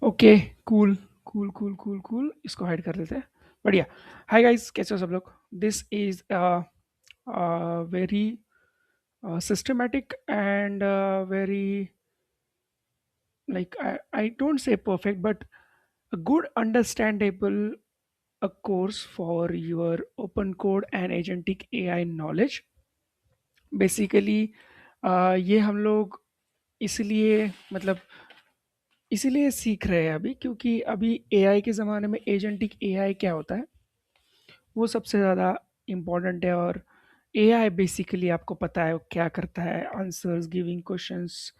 Okay. Cool cool cool cool cool, इसको hide कर देते हैं। बढ़िया। हाय गाइस, कैसे हो सब लोग? This is very systematic and very, like, I don't say perfect, but a good understandable a course for your open code and agentic AI knowledge. Basically ये हम लोग इसलिए, मतलब, इसीलिए सीख रहे हैं अभी, क्योंकि अभी एआई के ज़माने में एजेंटिक एआई क्या होता है वो सबसे ज़्यादा इम्पोर्टेंट है। और एआई बेसिकली आपको पता है वो क्या करता है, answers, giving questions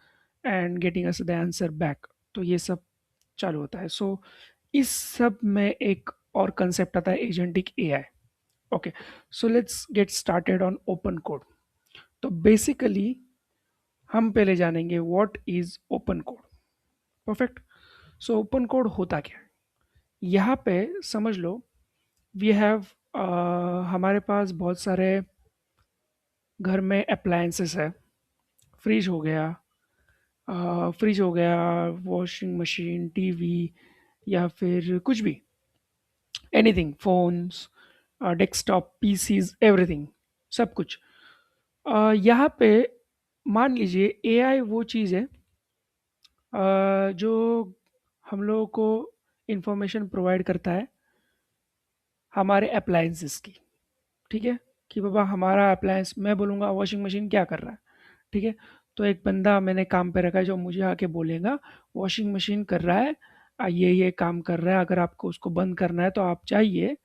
and getting us the answer back. तो ये सब चालू होता है। सो इस सब में एक और कंसेप्ट आता है, agentic AI. Okay, so let's get started on open code. तो बेसिकली हम पहले जानेंगे what is open code. Perfect. So open code होता क्या है, यहाँ पे समझ लो। वी हैव, हमारे पास बहुत सारे घर में अप्लायंसेस है। फ्रिज हो गया, फ्रिज हो गया, वॉशिंग मशीन, टीवी, या फिर कुछ भी, anything, phones, desktop, PCs, everything, सब कुछ। यहाँ पे मान लीजिए एआई वो चीज़ है जो हम लोगों को इंफॉर्मेशन प्रोवाइड करता है हमारे अप्लायंसेस की। ठीक है, कि बाबा हमारा अप्लायंस, मैं बोलूँगा वॉशिंग मशीन क्या कर रहा है। ठीक है, तो एक बंदा मैंने काम पे रखा है जो मुझे आके बोलेगा वॉशिंग मशीन कर रहा है, ये काम कर रहा है, अगर आपको उसको बंद करना है तो आप जाइए,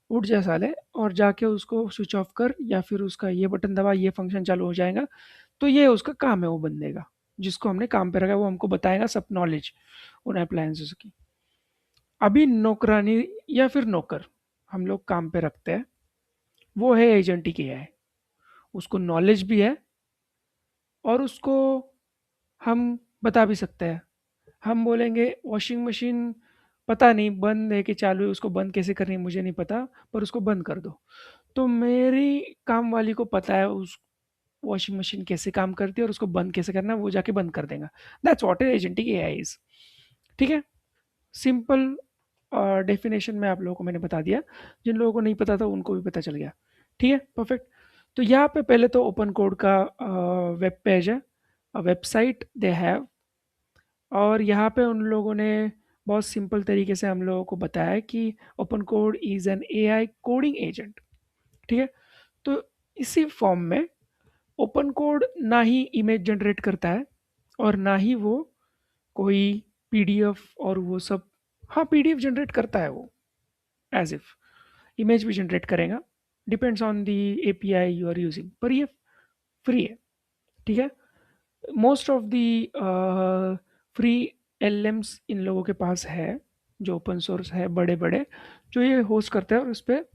उठ जा साले, और जाके उसको स्विच ऑफ कर, या फिर उसका ये बटन दबा, ये फंक्शन चालू हो जाएगा। तो ये उसका काम है, वो बंदे का जिसको हमने काम पे रखा है, वो हमको बताएगा सब नॉलेज उन अप्लायंसेस की। अभी नौकरानी या फिर नौकर हम लोग काम पे रखते हैं, वो है एजेंटिक एआई। उसको नॉलेज भी है और उसको हम बता भी सकते हैं। हम बोलेंगे वॉशिंग मशीन पता नहीं बंद है कि चालू है, उसको बंद कैसे करनी है मुझे नहीं पता, पर उसको बंद कर दो। तो मेरी काम वाली को पता है उस वॉशिंग मशीन कैसे काम करती है और उसको बंद कैसे करना है, वो जाके बंद कर देगा। That's what agentic AI is. ठीक है, सिंपल डेफिनेशन में आप लोगों को मैंने बता दिया। जिन लोगों को नहीं पता था उनको भी पता चल गया। ठीक है, परफेक्ट। तो यहाँ पे पहले तो ओपन कोड का वेब पेज है, वेबसाइट दे हैव। और यहाँ पे उन लोगों ने बहुत सिंपल तरीके से हम लोगों को बताया कि open code is an AI coding agent. ठीक है, तो इसी फॉर्म में ओपन कोड ना ही इमेज जनरेट करता है और ना ही वो कोई पीडीएफ और वो सब। हाँ, पीडीएफ जनरेट करता है वो, एज इफ इमेज भी जनरेट करेगा, depends on the API you are using, पर ये फ्री है। ठीक है, most of the free LMs इन लोगों के पास है, जो ओपन सोर्स है बड़े बड़े, जो ये होस्ट करते हैं और उस पर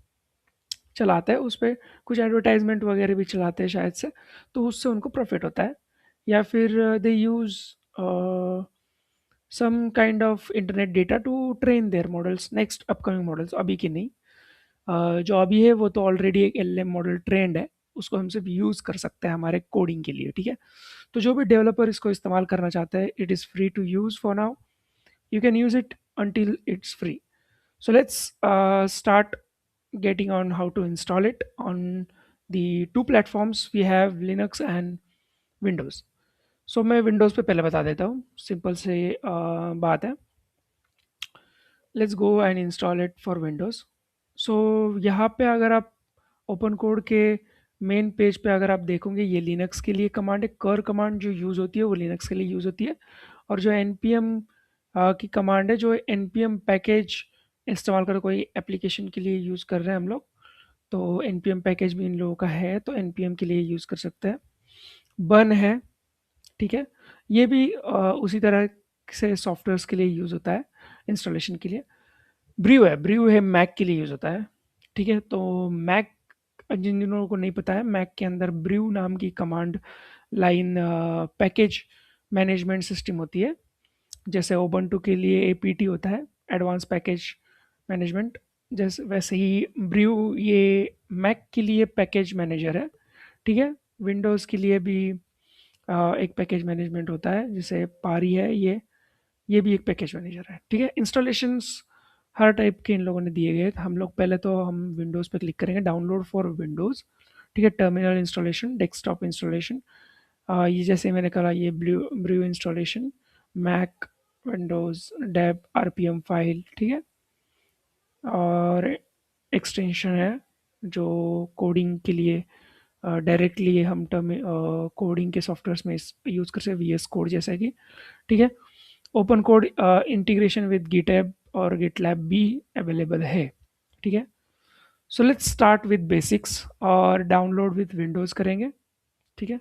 चलाते हैं, उस पर कुछ एडवर्टाइजमेंट वगैरह भी चलाते हैं शायद से, तो उससे उनको प्रॉफिट होता है। या फिर they use some kind of internet data to train their models, next upcoming models, अभी की नहीं। जो अभी है वो तो ऑलरेडी एक एलएम मॉडल ट्रेंड है, उसको हम सिर्फ यूज़ कर सकते हैं हमारे कोडिंग के लिए। ठीक है, तो जो भी डेवलपर इसको इस्तेमाल करना चाहता है, it is free to use for now. You can use it until it's free. So let's start getting on how to install it on the two platforms we have, Linux and Windows. So मैं Windows पे पहले बता देता हूँ, simple से बात है। Let's go and install it for Windows. So यहाँ पे अगर आप ओपन कोड के मेन पेज पे अगर आप देखोगे, ये लिनक्स के लिए कमांड है। कर कमांड जो यूज़ होती है वो लिनक्स के लिए यूज़ होती है। और जो npm की कमांड है, जो npm पैकेज इस्तेमाल कर कोई एप्लीकेशन के लिए यूज़ कर रहे हैं हम लोग, तो npm पैकेज भी इन लोगों का है, तो npm के लिए यूज़ कर सकते हैं। बन है, ठीक है, ये भी उसी तरह से सॉफ्टवेयर्स के लिए यूज़ होता है, इंस्टॉलेशन के लिए। ब्रीव है, ब्रीव है मैक के लिए यूज़ होता है। ठीक है, तो मैक, जिन जिन लोगों को नहीं पता है, मैक के अंदर ब्रीव नाम की command line package management system होती है। जैसे ओबंटू के लिए एपीटी होता है, एडवांस पैकेज मैनेजमेंट, जैसे वैसे ही ब्रीव ये मैक के लिए पैकेज मैनेजर है। ठीक है, विंडोज़ के लिए भी एक पैकेज मैनेजमेंट होता है, जैसे पारी है ये, ये भी एक पैकेज मैनेजर है। ठीक है, इंस्टॉलेशंस हर टाइप के इन लोगों ने दिए गए हैं। हम लोग पहले तो हम विंडोज़ पे क्लिक करेंगे, डाउनलोड फॉर विंडोज़। ठीक है, टर्मिनल इंस्टॉलेशन, डेस्कटॉप इंस्टॉलेशन, ये जैसे मैंने कहा ये brew installation, Mac, Windows deb, RPM file. ठीक है, और एक्सटेंशन है जो कोडिंग के लिए डायरेक्टली हम टर्म कोडिंग के सॉफ्टवेयर्स में यूज़ कर सकते हैं, वी एस कोड जैसा कि। ठीक है, open code integration with GitHub और गिटलैब भी अवेलेबल है। ठीक है, so let's start with basics और डाउनलोड विद विंडोज़ करेंगे। ठीक है,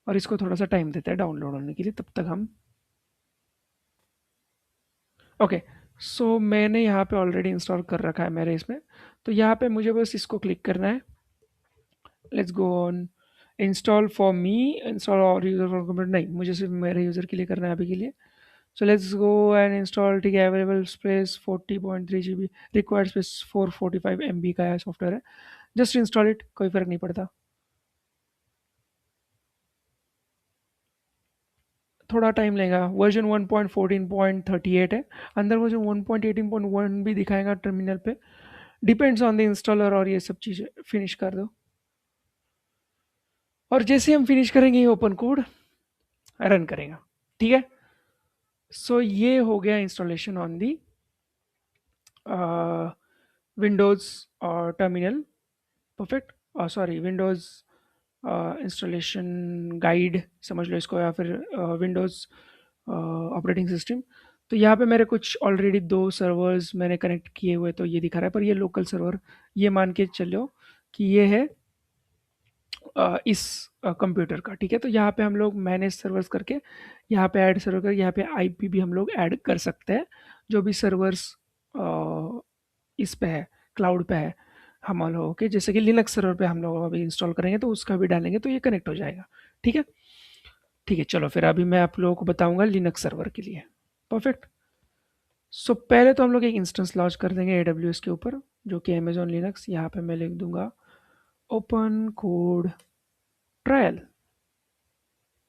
और इसको थोड़ा सा टाइम देते हैं डाउनलोड होने के लिए, तब तक हम। ओके, सो मैंने यहाँ पे ऑलरेडी इंस्टॉल कर रखा है मेरे इसमें। तो यहाँ पे मुझे बस इसको क्लिक करना है। Let's go on install for me, install और यूज़र फॉर कंप्यूटर नहीं, मुझे सिर्फ मेरे यूज़र के लिए करना है अभी के लिए। So let's go and install. ठीक है, available space 40.3 GB, required space 445 MB का है सॉफ्टवेयर है। जस्ट इंस्टॉल इट, कोई फ़र्क नहीं पड़ता। थोड़ा टाइम लेगा, वर्जन 1.14.38 है। अंदर वर्जन 1.18.1 भी दिखाएगा टर्मिनल पे, डिपेंड्स ऑन द इंस्टॉलर। और ये सब चीज़ें फिनिश कर दो, और जैसे हम फिनिश करेंगे ये ओपन कोड रन करेगा। ठीक है, सो ये हो गया इंस्टॉलेशन ऑन दी विंडोज़ और terminal. Perfect, sorry, Windows installation guide समझ लो इसको, या फिर विंडोज़ ऑपरेटिंग सिस्टम। तो यहाँ पे मेरे कुछ ऑलरेडी दो सर्वर्स मैंने कनेक्ट किए हुए, तो ये दिखा रहा है, पर ये लोकल सर्वर, ये मान के चलो कि ये है इस कंप्यूटर का। ठीक है, तो यहाँ पे हम लोग मैनेज सर्वर्स करके, यहाँ पे ऐड सर्वर कर, यहाँ पे आईपी भी हम लोग ऐड कर सकते हैं। जो भी सर्वर्स इस पे है, क्लाउड पे है हम लोगों के, जैसे कि लिनक्स सर्वर पे हम लोग अभी इंस्टॉल करेंगे तो उसका भी डालेंगे तो ये कनेक्ट हो जाएगा। ठीक है, ठीक है, चलो फिर अभी मैं आप लोगों को बताऊंगा लिनक्स सर्वर के लिए। परफेक्ट, सो पहले तो हम लोग एक इंस्टेंस लॉन्च कर देंगे एडब्ल्यूएस के ऊपर, जो कि अमेजोन लिनक्स। यहाँ पे मैं लिख दूंगा ओपन कोड ट्रायल।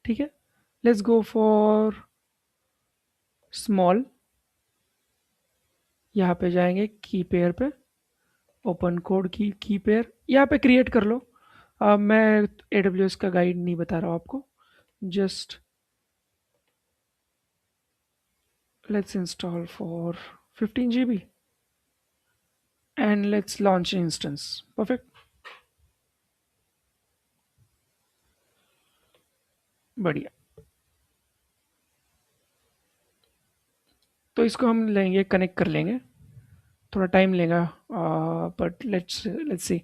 ठीक है, लेट्स गो फॉर स्मॉल, यहाँ पे जाएंगे की पेयर पे, ओपन कोड की पेयर यहाँ पे क्रिएट कर लो। मैं AWS का गाइड नहीं बता रहा हूँ आपको, just let's install for 15 GB and let's launch instance. Perfect, बढ़िया। तो इसको हम लेंगे, कनेक्ट कर लेंगे, थोड़ा टाइम लेगा, बट लेट्स लेट्स सी।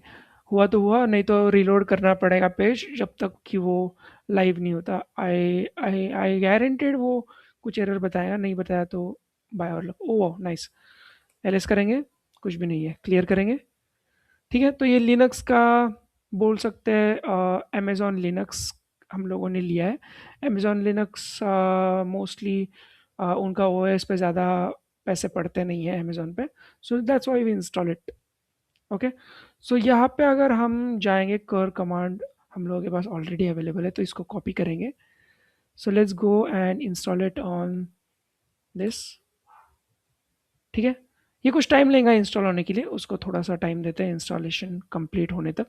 हुआ तो हुआ, नहीं तो रिलोड करना पड़ेगा पेज जब तक कि वो लाइव नहीं होता। आई आई आई गारंटेड वो कुछ एरर बताएगा, नहीं बताया तो बाय और लक। ओह नाइस, एलएस करेंगे, कुछ भी नहीं है, क्लियर करेंगे। ठीक है, तो ये लिनक्स का बोल सकते हैं, अमेजोन लिनक्स हम लोगों ने लिया है। अमेजोन लिनक्स मोस्टली उनका ओएस पे ज़्यादा पैसे पड़ते नहीं है अमेजोन पे, so that's why we install it. Okay, so यहाँ पे अगर हम जाएंगे, कर कमांड हम लोगों के पास ऑलरेडी अवेलेबल है, तो इसको कॉपी करेंगे। So let's go and install it on this. ठीक है, ये कुछ टाइम लेगा इंस्टॉल होने के लिए, उसको थोड़ा सा टाइम देते हैं इंस्टॉलेशन कंप्लीट होने तक।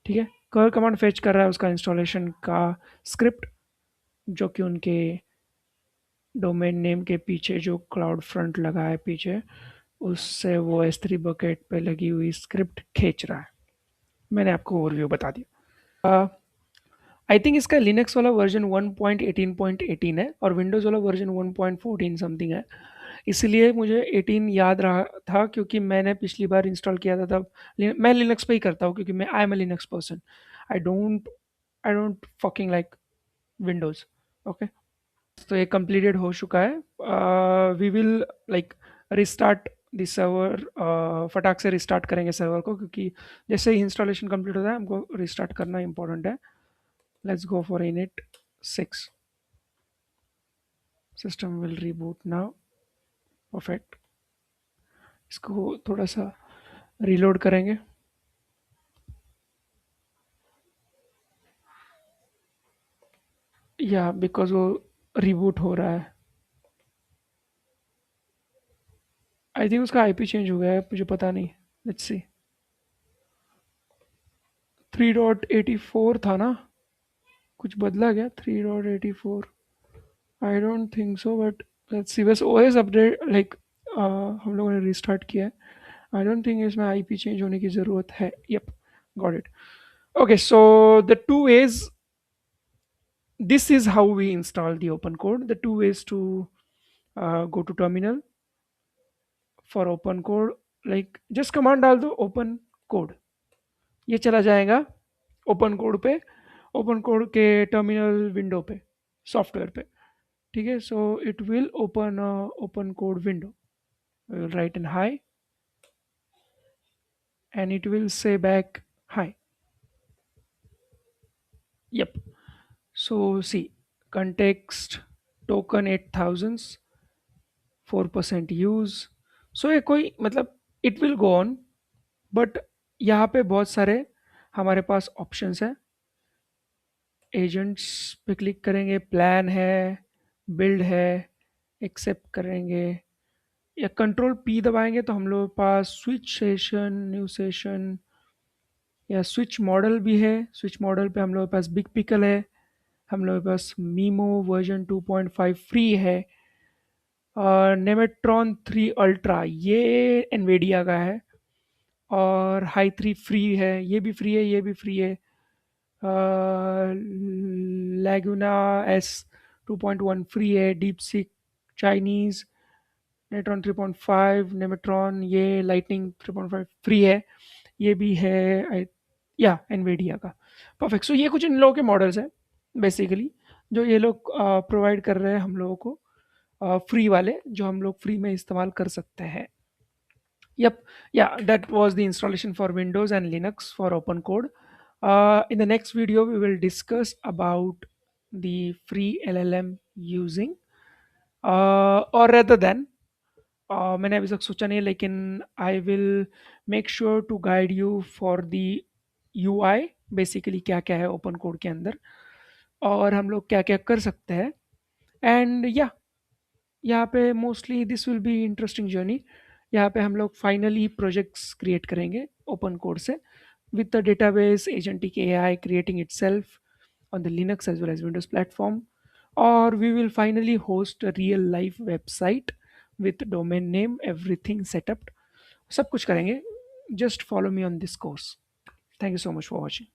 ठीक है, कर कमांड फेच कर रहा है उसका इंस्टॉलेशन का स्क्रिप्ट, जो कि उनके डोमेन नेम के पीछे जो क्लाउड फ्रंट लगा है पीछे, उससे वो S3 बकेट पे लगी हुई स्क्रिप्ट खींच रहा है। मैंने आपको ओवरव्यू बता दिया। आई थिंक इसका लिनक्स वाला वर्जन 1.18.18 है और विंडोज़ वाला वर्जन 1.14 समथिंग है। इसलिए मुझे 18 याद रहा था, क्योंकि मैंने पिछली बार इंस्टॉल किया था तब। मैं लिनक्स पे ही करता हूँ, क्योंकि मैं I am a Linux person. I don't I don't fucking like Windows. Okay, तो ये कंप्लीटेड हो चुका है। We will like restart this server, फटाक से रिस्टार्ट करेंगे सर्वर को, क्योंकि जैसे ही इंस्टॉलेशन कंप्लीट होता है हमको रिस्टार्ट करना इंपॉर्टेंट है। Let's go for init 6, system will reboot now. Perfect, इसको थोड़ा सा रीलोड करेंगे। या बिकॉज वो रिबूट हो रहा है। आई थिंक उसका आईपी चेंज हो गया है, मुझे पता नहीं। Let's see. 3.84 था ना? कुछ बदला गया 3.84? आई don't think so, but let's see. बस ओएस अपडेट लाइक हम लोगों ने रिस्टार्ट किया है। आई डोंट थिंक इसमें आईपी चेंज होने की ज़रूरत है। Yup, got it. Okay, so the two ways, this is how we install the open code. The two ways to go to terminal for open code, like just command डाल दो open code, ये चला जाएगा open code पे, open code के terminal window पे, software पे। ठीक है, so it will open open code window, will write in hi and it will say back hi. Yep. So see, context token 8000, 4% use. So ये कोई मतलब it will go on, but यहाँ पे बहुत सारे हमारे पास ऑप्शंस हैं। एजेंट्स पे क्लिक करेंगे, प्लान है, बिल्ड है, एक्सेप्ट करेंगे, या कंट्रोल पी दबाएंगे तो हम लोग के पास स्विच सेशन, न्यू सेशन, या स्विच मॉडल भी है। स्विच मॉडल पे हम लोग के पास बिग पिकल है, हम लोग के पास मीमो वर्जन 2.5 फ्री है, और नेमेट्रॉन 3 अल्ट्रा ये एनवीडिया का है, और हाई 3 फ्री है, ये भी फ्री है, ये भी फ्री है। लैगुना एस 2.1 फ्री है, डीप सीक चाइनीज, नेट्रॉन 3.5, नेमेट्रॉन ये लाइटनिंग 3.5 फ्री है, ये भी है या एनवीडिया का। परफेक्ट। सो ये कुछ इन लोगों के मॉडल्स हैं बेसिकली, जो ये लोग प्रोवाइड कर रहे हैं हम लोगों को, फ्री वाले, जो हम लोग फ्री में इस्तेमाल कर सकते हैं। Yep, yeah, that was the installation for Windows and Linux for open code. In the next video, we will discuss about the free LLM using, or rather than, मैंने अभी तक सोचा नहीं, लेकिन I will make sure to guide you for the UI, basically क्या क्या है open code के अंदर, और हम लोग क्या क्या कर सकते हैं। एंड या यहाँ पे mostly this will be interesting journey. यहाँ पे हम लोग फाइनली प्रोजेक्ट्स क्रिएट करेंगे ओपन कोड से, with the database agentic AI creating itself on the Linux as well as Windows platform, or we will finally host a real life website with domain name, everything set up, सब कुछ करेंगे। Just follow me on this course. Thank you so much for watching.